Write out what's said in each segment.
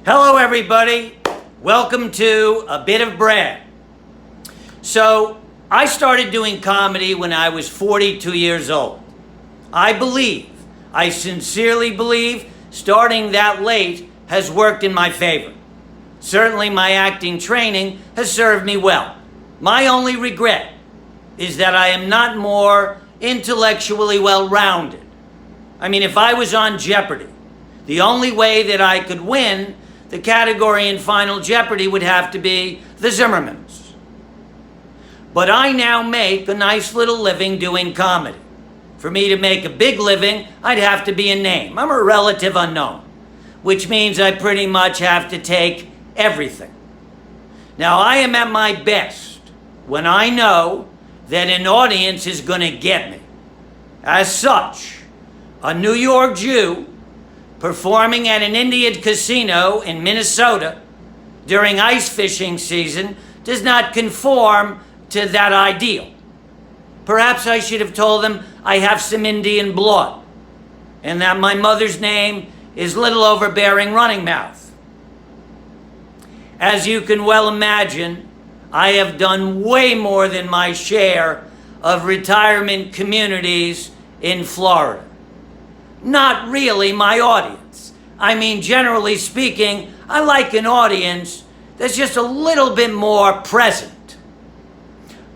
Hello, everybody. Welcome to A Bit of Brad. So, I started doing comedy when I was 42 years old. I sincerely believe, starting that late has worked in my favor. Certainly, my acting training has served me well. My only regret is that I am not more intellectually well-rounded. I mean, if I was on Jeopardy, the only way that I could win the category in Final Jeopardy would have to be the Zimmermans. But I now make a nice little living doing comedy. For me to make a big living, I'd have to be a name. I'm a relative unknown, which means I pretty much have to take everything. Now, I am at my best when I know that an audience is going to get me. As such, a New York Jew performing at an Indian casino in Minnesota during ice fishing season does not conform to that ideal. Perhaps I should have told them I have some Indian blood and that my mother's name is Little Overbearing Running Mouth. As you can well imagine, I have done way more than my share of retirement communities in Florida. Not really my audience. I mean, generally speaking, I like an audience that's just a little bit more present.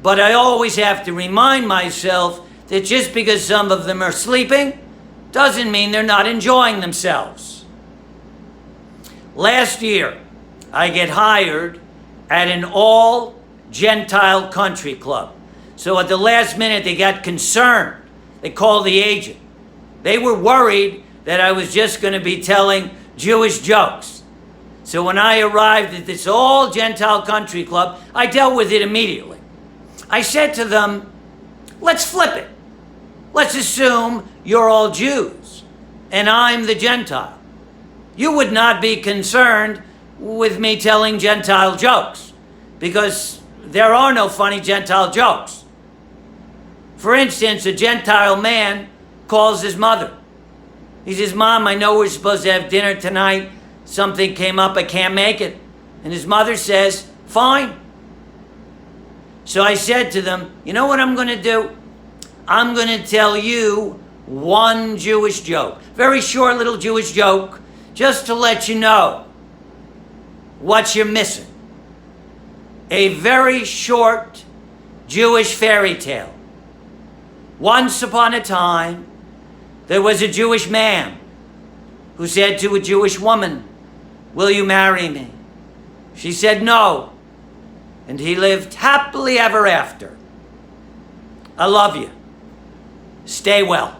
But I always have to remind myself that just because some of them are sleeping doesn't mean they're not enjoying themselves. Last year, I get hired at an all-Gentile country club. So at the last minute, they got concerned. They called the agent. They were worried that I was just going to be telling Jewish jokes. So when I arrived at this all-Gentile country club, I dealt with it immediately. I said to them, let's flip it. Let's assume you're all Jews and I'm the Gentile. You would not be concerned with me telling Gentile jokes because there are no funny Gentile jokes. For instance, a Gentile man calls his mother. He says, Mom, I know we're supposed to have dinner tonight. Something came up, I can't make it. And his mother says, fine. So I said to them, you know what I'm going to do? I'm going to tell you one Jewish joke. Very short little Jewish joke, just to let you know what you're missing. A very short Jewish fairy tale. Once upon a time, there was a Jewish man who said to a Jewish woman, will you marry me? She said no, and he lived happily ever after. I love you. Stay well.